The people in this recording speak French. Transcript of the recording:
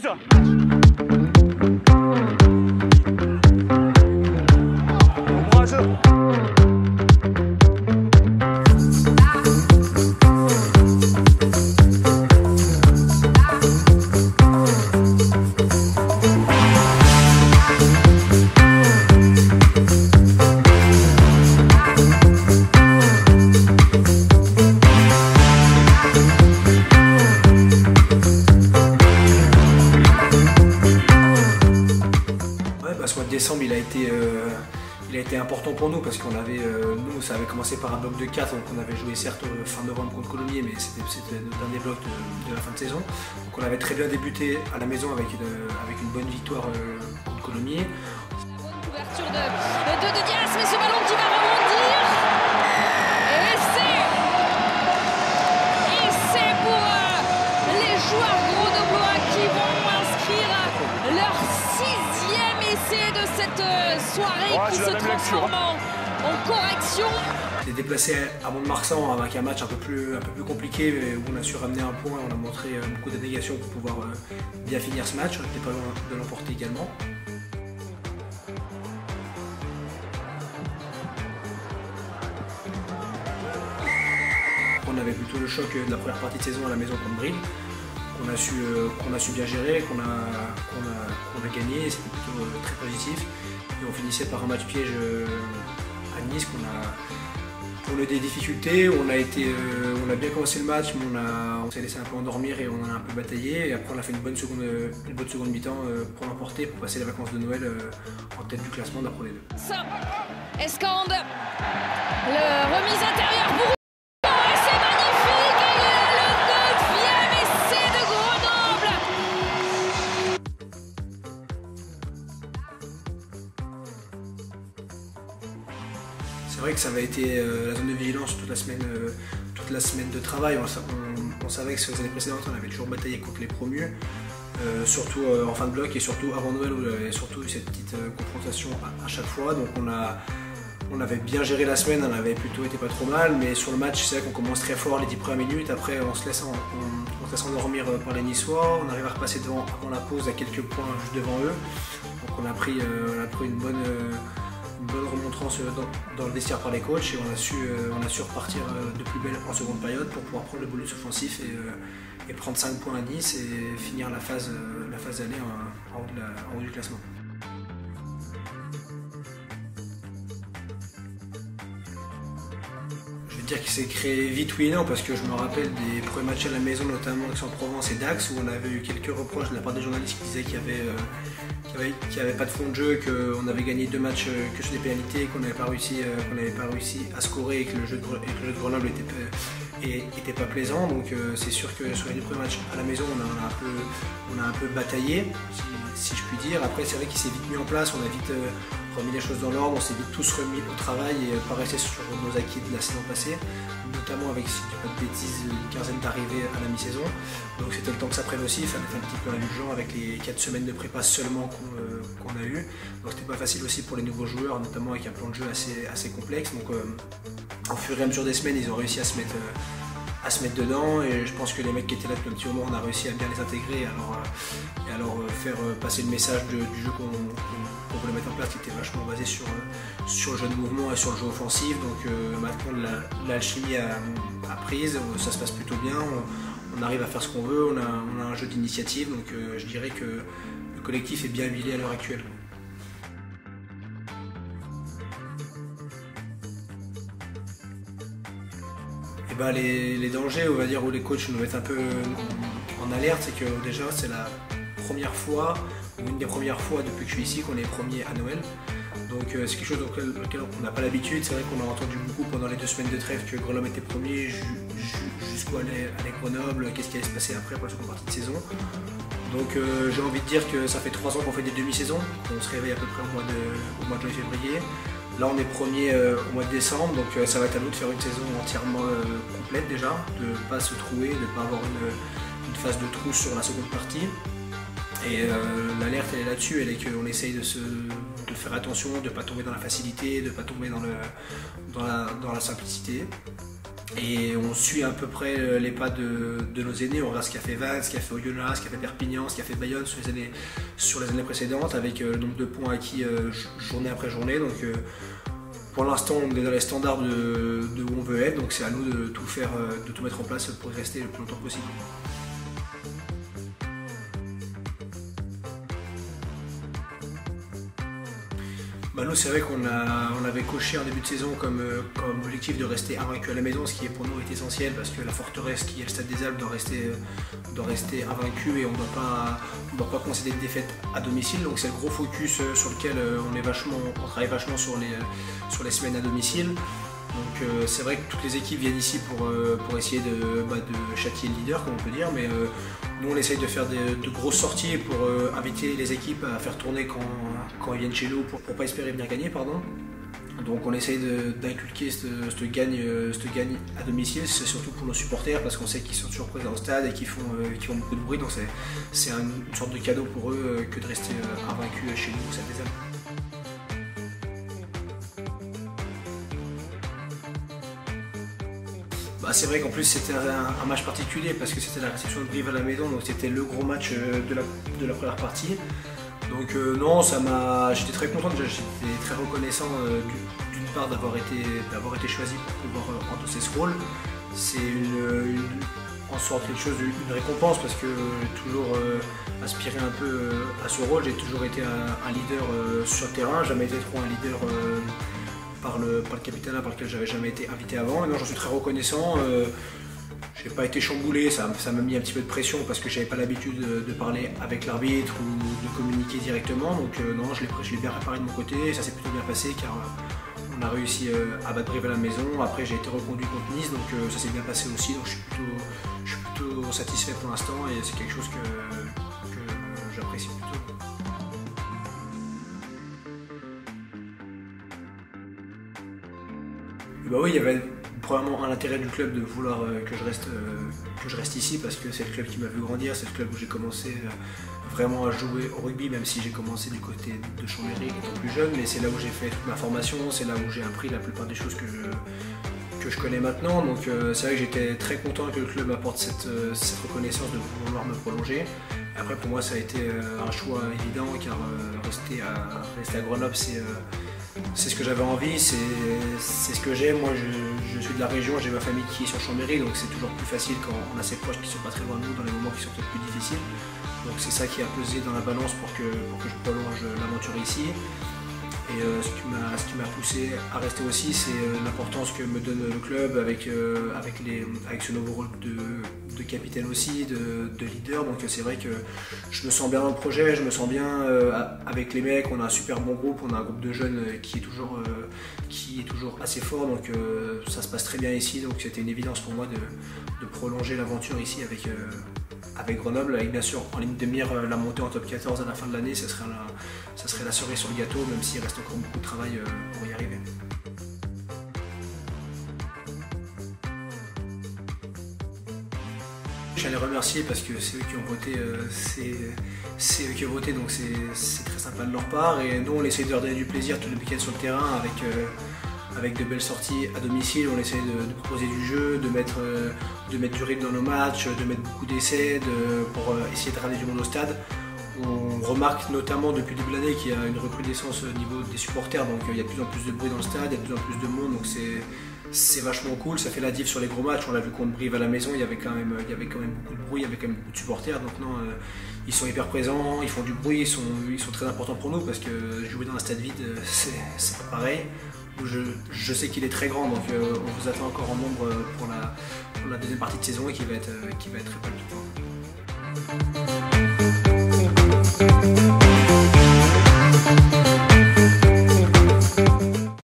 Toulouse. Bon courage. Ce mois de décembre, il a été important pour nous parce qu'on avait, nous, ça avait commencé par un bloc de 4, donc on avait joué certes fin novembre contre Colomiers, mais c'était notre dernier bloc de la fin de saison. Donc on avait très bien débuté à la maison avec une bonne victoire contre Colomiers. Bonne couverture de Dias, mais ce ballon qui va rebondir. Et c'est pour les joueurs grenoblois qui vont inscrire leur 6e essai de cette soirée qui se transforme en correction. On s'est déplacé à Mont-de-Marsan avec un match un peu plus compliqué où on a su ramener un point, on a montré beaucoup d'abnégation pour pouvoir bien finir ce match, on n'était pas loin de l'emporter également. On avait plutôt le choc de la première partie de saison à la maison contre Brive, qu'on a su bien gérer, qu'on a gagné, c'était plutôt très positif. Et on finissait par un match piège à Nice on a eu des difficultés, on a bien commencé le match, mais on s'est laissé un peu endormir et on a un peu bataillé. Et après on a fait une bonne seconde mi-temps pour l'emporter, pour passer les vacances de Noël en tête du classement d'après les deux. Escande, le remise intérieure pour c'est vrai que ça avait été la zone de vigilance toute la semaine de travail. On savait que sur les années précédentes, on avait toujours bataillé contre les promus, surtout en fin de bloc et surtout avant Noël où il y avait surtout eu cette petite confrontation à chaque fois. Donc on avait bien géré la semaine, on avait plutôt été pas trop mal, mais sur le match, c'est vrai qu'on commence très fort les 10 premières minutes. Après, on se laisse endormir par les Niçois. On arrive à repasser avant la pause à quelques points juste devant eux. Donc on a pris une bonne remontrance dans le vestiaire par les coachs et on a su repartir de plus belle en seconde période pour pouvoir prendre le bonus offensif et prendre 5 points à Nice et finir la phase d'aller en haut du classement. Je veux dire qu'il s'est créé vite, oui et non, parce que je me rappelle des premiers matchs à la maison, notamment Aix-en-Provence et Dax, où on avait eu quelques reproches de la part des journalistes qui disaient qu'il n'y avait pas de fond de jeu, qu'on avait gagné 2 matchs que sur des pénalités, qu'on n'avait pas réussi à scorer et que le jeu de Grenoble était pas plaisant. Donc c'est sûr que sur les 2 premiers matchs à la maison, on a un peu bataillé, si je puis dire. Après c'est vrai qu'il s'est vite mis en place, on a vite remis les choses dans l'ordre, on s'est vite tous remis au travail et pas resté sur nos acquis de la saison passée, notamment avec, si je dis pas de bêtises, une quinzaine d'arrivées à la mi-saison. Donc c'était le temps que ça prenne aussi, il fallait être un petit peu indulgent avec les 4 semaines de prépa seulement qu'on a eu. Donc c'était pas facile aussi pour les nouveaux joueurs, notamment avec un plan de jeu assez complexe. Donc au fur et à mesure des semaines, ils ont réussi à se mettre dedans et je pense que les mecs qui étaient là depuis un petit moment, on a réussi à bien les intégrer et alors faire passer le message du jeu qu'on voulait mettre en place qui était vachement basé sur le jeu de mouvement et sur le jeu offensif. Donc maintenant l'alchimie a prise, ça se passe plutôt bien, on arrive à faire ce qu'on veut, on a un jeu d'initiative, donc je dirais que le collectif est bien huilé à l'heure actuelle. Et ben les dangers, on va dire, où les coachs nous mettent un peu en alerte, c'est que déjà c'est la première fois, ou une des premières fois depuis que je suis ici, qu'on est premier à Noël. Donc c'est quelque chose auquel on n'a pas l'habitude. C'est vrai qu'on a entendu beaucoup pendant les 2 semaines de trêve que Grenoble était premier, jusqu'où allait Grenoble, qu'est-ce qui allait se passer après pour la seconde partie de saison. Donc j'ai envie de dire que ça fait 3 ans qu'on fait des demi-saisons, qu'on se réveille à peu près au mois de janvier-février. Là on est premier au mois de décembre, donc ça va être à nous de faire une saison entièrement complète déjà, de ne pas se trouer, de ne pas avoir une phase de trou sur la seconde partie. Et l'alerte elle est là-dessus, elle est qu'on essaye de faire attention, de ne pas tomber dans la facilité, de ne pas tomber dans la simplicité. Et on suit à peu près les pas de nos aînés, on regarde ce qu'a fait Vannes, ce qu'a fait Oyonnax, ce qu'a fait Perpignan, ce qu'a fait Bayonne sur les années précédentes, avec le nombre de points acquis journée après journée. Donc pour l'instant on est dans les standards de où on veut être, donc c'est à nous de tout faire, de tout mettre en place pour y rester le plus longtemps possible. Nous, c'est vrai qu'on avait coché en début de saison comme objectif de rester invaincu à la maison, ce qui pour nous est essentiel parce que la forteresse qui est le Stade des Alpes doit rester invaincu et on ne doit pas concéder de défaite à domicile. Donc c'est le gros focus sur lequel on travaille vachement sur les semaines à domicile. Donc c'est vrai que toutes les équipes viennent ici pour essayer de châtier le leader, comme on peut dire, mais nous on essaye de faire de grosses sorties pour inviter les équipes à faire tourner quand ils viennent chez nous pour pas espérer bien gagner, pardon. Donc on essaye d'inculquer cette gagne à domicile, c'est surtout pour nos supporters parce qu'on sait qu'ils sont toujours présents au stade et qu'ils font beaucoup de bruit, donc c'est une sorte de cadeau pour eux que de rester invaincus chez nous au Stade des Alpes. C'est vrai qu'en plus c'était un match particulier parce que c'était la réception de Brive à la maison, donc c'était le gros match de la première partie. Donc non, j'étais très content, j'étais très reconnaissant d'une part d'avoir été choisi pour pouvoir endosser ce rôle. C'est en sorte quelque chose, une récompense parce que j'ai toujours aspiré un peu à ce rôle, j'ai toujours été un leader sur le terrain, jamais été trop un leader par le capitana par lequel j'avais jamais été invité avant. Et non, j'en suis très reconnaissant. J'ai pas été chamboulé, ça m'a mis un petit peu de pression parce que j'avais pas l'habitude de parler avec l'arbitre ou de communiquer directement. Donc non, je l'ai bien préparé de mon côté et ça s'est plutôt bien passé car on a réussi à battre Brive à la maison. Après j'ai été reconduit contre Nice, donc ça s'est bien passé aussi. Donc je suis plutôt satisfait pour l'instant et c'est quelque chose que j'apprécie plutôt. Oui, il y avait probablement un intérêt du club de vouloir que je reste ici parce que c'est le club qui m'a vu grandir, c'est le club où j'ai commencé vraiment à jouer au rugby, même si j'ai commencé du côté de Chambéry étant plus jeune, mais c'est là où j'ai fait toute ma formation, c'est là où j'ai appris la plupart des choses que je connais maintenant. Donc c'est vrai que j'étais très content que le club apporte cette reconnaissance de vouloir me prolonger. Après pour moi ça a été un choix évident car rester à Grenoble c'est ce que j'avais envie, c'est ce que j'aime. Moi je suis de la région, j'ai ma famille qui est sur Chambéry, donc c'est toujours plus facile quand on a ses proches qui sont pas très loin de nous dans les moments qui sont peut-être plus difficiles. Donc c'est ça qui a pesé dans la balance pour que je prolonge l'aventure ici. Et ce qui m'a poussé à rester aussi, c'est l'importance que me donne le club avec ce nouveau rôle de capitaine aussi, de leader. Donc c'est vrai que je me sens bien dans le projet, je me sens bien avec les mecs, on a un super bon groupe, on a un groupe de jeunes qui est toujours assez fort, donc ça se passe très bien ici. Donc c'était une évidence pour moi de prolonger l'aventure ici avec Grenoble, avec bien sûr en ligne de mire la montée en top 14 à la fin de l'année, ça serait la cerise sur le gâteau, même s'il reste encore beaucoup de travail pour y arriver. Je les remercier parce que c'est eux qui ont voté, donc c'est très sympa de leur part. Et nous on essaie de leur donner du plaisir tout le week-end sur le terrain avec de belles sorties à domicile. On essaie de proposer du jeu, de mettre du rythme dans nos matchs, de mettre beaucoup d'essais pour essayer de ramener du monde au stade. On remarque notamment depuis le début de l'année qu'il y a une recrudescence au niveau des supporters, donc il y a de plus en plus de bruit dans le stade, il y a de plus en plus de monde, donc c'est vachement cool, ça fait la diff sur les gros matchs. On l'a vu contre Brive à la maison, il y avait quand même beaucoup de bruit, il y avait quand même beaucoup de supporters, donc non, ils sont hyper présents, ils font du bruit, ils sont très importants pour nous parce que jouer dans un stade vide, c'est pas pareil. Je sais qu'il est très grand, donc on vous attend encore en nombre pour la deuxième partie de saison et qui va être très palpitant.